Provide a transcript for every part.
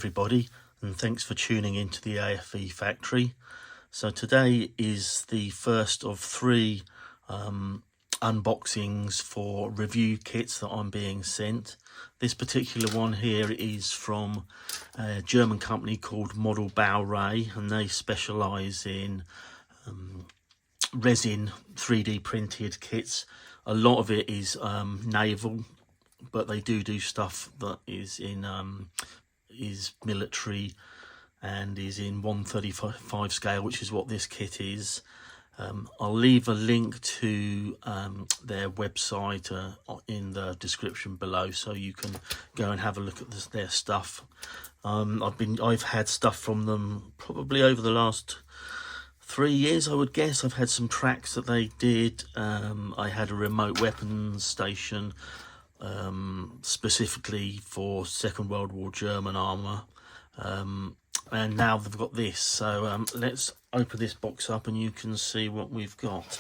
everybody, and thanks for tuning into the AFV Factory. So today is the first of three unboxings for review kits that I'm being sent. This particular one here is from a German company called Model Baureihe, and they specialise in resin 3D printed kits. A lot of it is naval, but they do stuff that is in is military and is in 1/35 scale, which is what this kit is. I'll leave a link to their website in the description below, so you can go and have a look at their stuff. I've had stuff from them probably over the last 3 years, I would guess. I've had some tracks that they did. I had a remote weapons station, specifically for Second World War German armour, and now they've got this. So let's open this box up and you can see what we've got.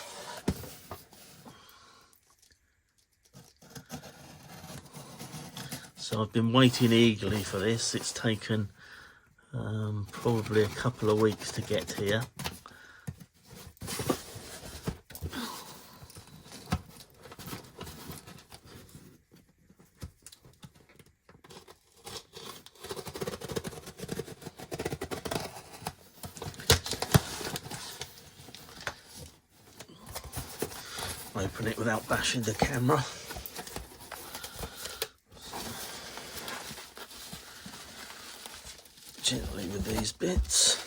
So I've been waiting eagerly for this. It's taken probably a couple of weeks to get here. Open it without bashing the camera. Gently with these bits.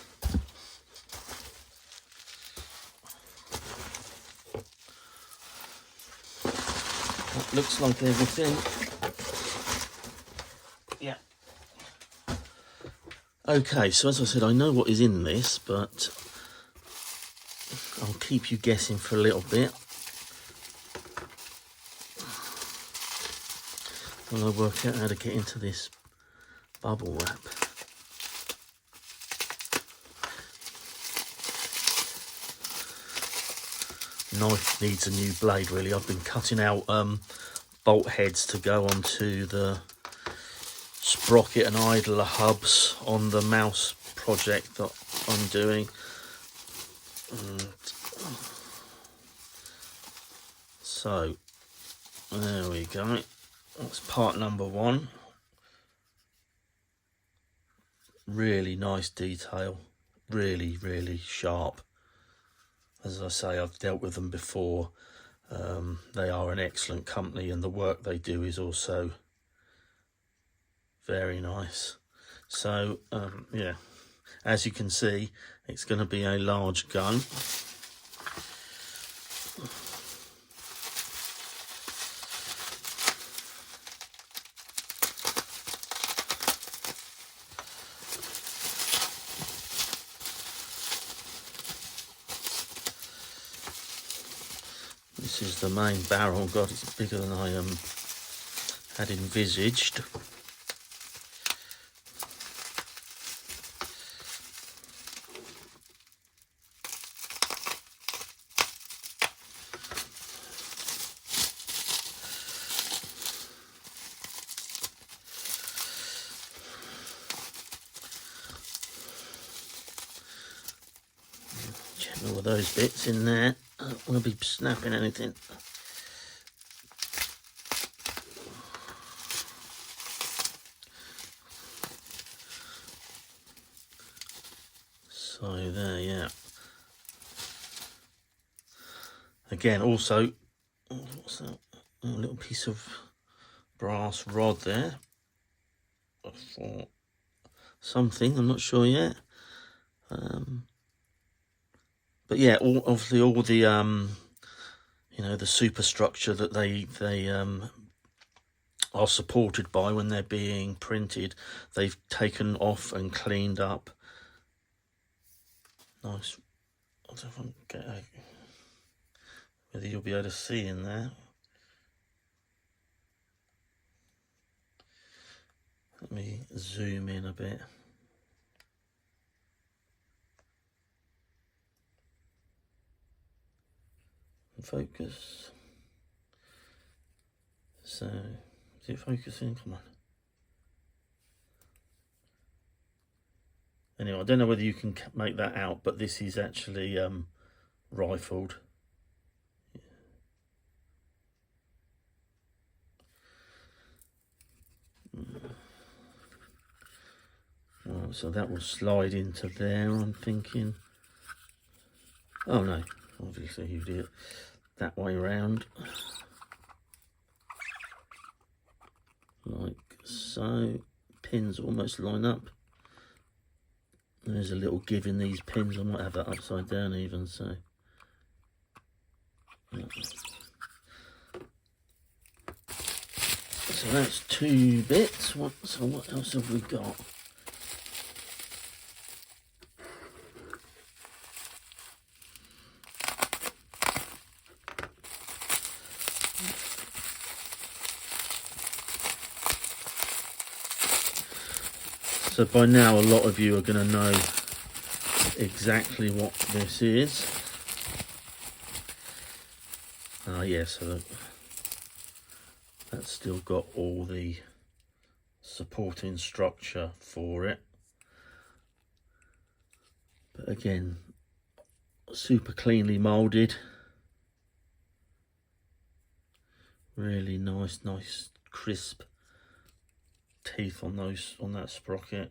That looks like everything. Yeah. Okay, so as I said, I know what is in this, but I'll keep you guessing for a little bit. While I work out how to get into this bubble wrap. Knife needs a new blade, really. I've been cutting out bolt heads to go onto the sprocket and idler hubs on the mouse project that I'm doing. And so there we go. That's part number one. Really nice detail, really sharp. As I say, I've dealt with them before. They are an excellent company, and the work they do is also very nice. So yeah, as you can see, it's going to be a large gun. This is the main barrel. God, it's bigger than I had envisaged. Gentle with those bits in there. I don't want to be snapping anything. So there, yeah. Again, also, what's that? A little piece of brass rod there for something. I'm not sure yet. But yeah, obviously all the you know, the superstructure that they are supported by when they're being printed, they've taken off and cleaned up. Nice. I don't know if I can get whether you'll be able to see in there. Let me zoom in a bit. Focus. So, is it focusing? Come on. Anyway, I don't know whether you can make that out, but this is actually rifled. Well, so that will slide into there, I'm thinking. Oh no, obviously you did it that way round. Like so. Pins almost line up. There's a little give in these pins. I might have that upside down even, so. Yeah. So that's 2 bits. So what else have we got? So by now a lot of you are going to know exactly what this is. Yeah, so that's still got all the supporting structure for it. But again, super cleanly moulded. Really nice crisp teeth on that sprocket.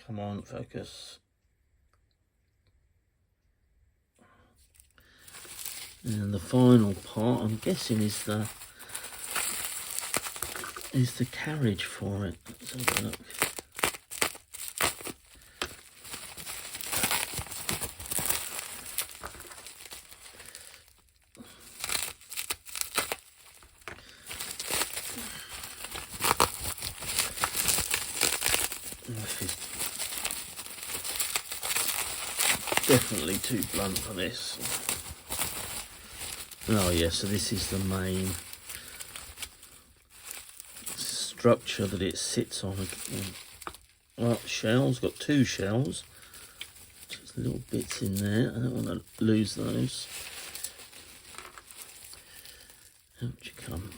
Come on, focus. And the final part, I'm guessing, is the carriage for it. Let's have a look. This is definitely too blunt for this. Oh yeah, so this is the main structure that it sits on. Well, shells, got 2 shells. Just little bits in there. I don't want to lose those. Out you come.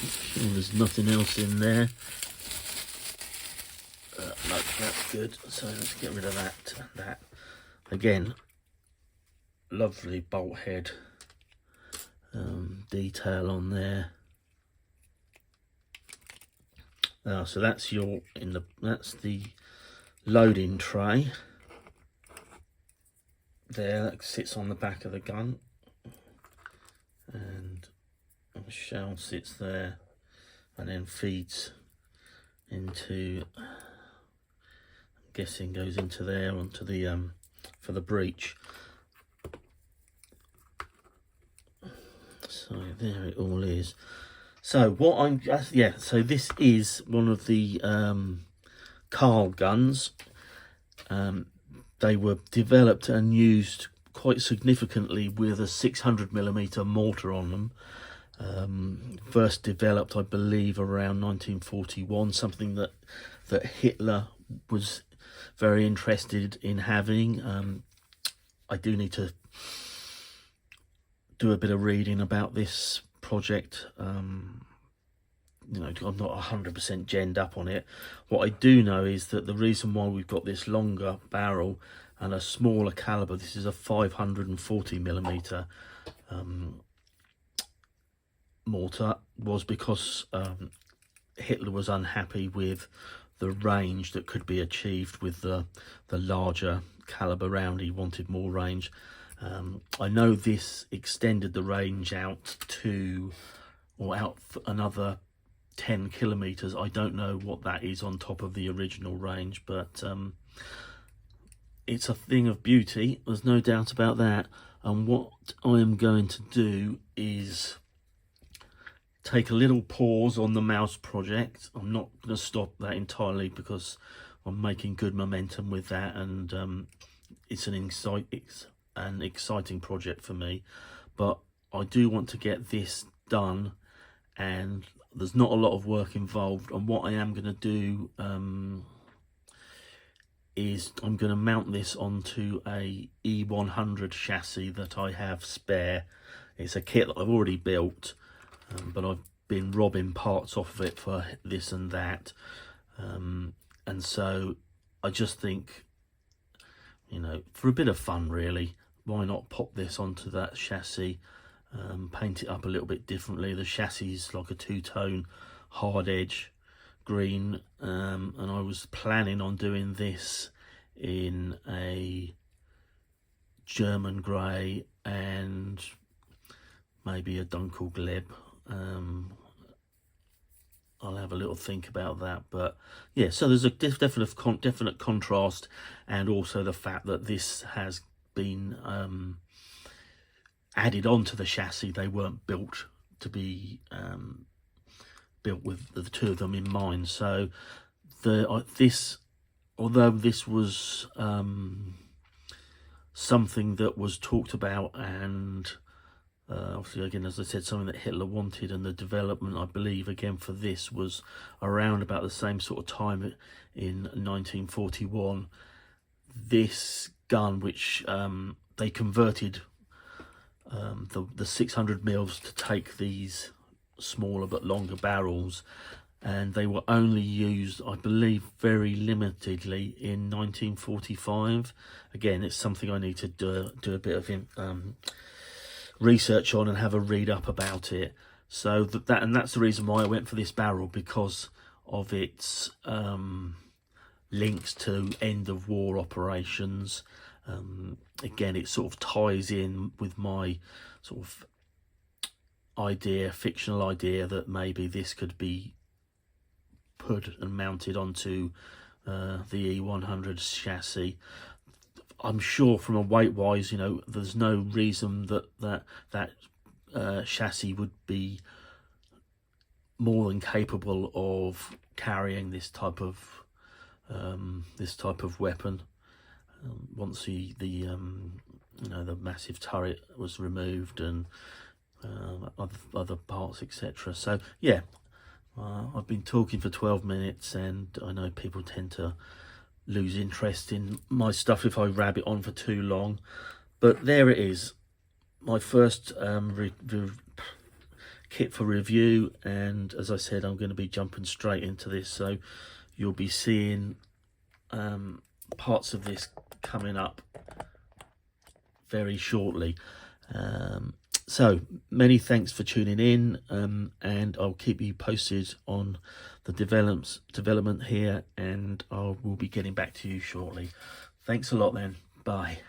Sure there's nothing else in there. No, that's good. So let's get rid of that. Again, lovely bolt head detail on there. So that's that's the loading tray. There, that sits on the back of the gun, and the shell sits there, and then feeds into. I'm guessing goes into there onto the for the breech. So there it all is. So what so this is one of the Kahl guns. They were developed and used quite significantly with a 600mm mortar on them. First developed, I believe, around 1941, something that Hitler was very interested in having. I do need to do a bit of reading about this project. You know, I'm not 100% genned up on it. What I do know is that the reason why we've got this longer barrel and a smaller caliber, this is a 540mm mortar, was because Hitler was unhappy with the range that could be achieved with the larger caliber round. He wanted more range. I know this extended the range out for another 10 kilometers. I don't know what that is on top of the original range, but it's a thing of beauty. There's no doubt about that. And what I am going to do is take a little pause on the mouse project. I'm not going to stop that entirely because I'm making good momentum with that, and it's an exciting project for me. But I do want to get this done, and there's not a lot of work involved. And what I am going to do is I'm going to mount this onto a E100 chassis that I have spare. It's a kit that I've already built, but I've been robbing parts off of it for this and that. And so I just think, you know, for a bit of fun really, why not pop this onto that chassis, paint it up a little bit differently. The chassis is like a two-tone hard edge green, and I was planning on doing this in a German grey and maybe a Dunkelgelb. I'll have a little think about that, but yeah, so there's a definite contrast, and also the fact that this has been added onto the chassis. They weren't built to be built with the two of them in mind. So although this was something that was talked about, and obviously, again, as I said, something that Hitler wanted, and the development, I believe, again, for this was around about the same sort of time in 1941. This gun, which they converted the 600 mils to take these smaller but longer barrels, and they were only used, I believe, very limitedly in 1945. Again, it's something I need to do a bit of research on and have a read up about it. So that's the reason why I went for this barrel, because of its links to end of war operations. Again, it sort of ties in with my sort of fictional idea that maybe this could be put and mounted onto the E100 chassis. I'm sure from a weight wise, you know, there's no reason that chassis would be more than capable of carrying this type of weapon. Once the you know, the massive turret was removed and other parts, etc. So yeah, I've been talking for 12 minutes, and I know people tend to lose interest in my stuff if I rabbit on for too long, but there it is, my first kit for review. And as I said, I'm going to be jumping straight into this, so you'll be seeing parts of this coming up very shortly. So many thanks for tuning in, and I'll keep you posted on the development here, and I will be getting back to you shortly. Thanks a lot then. Bye.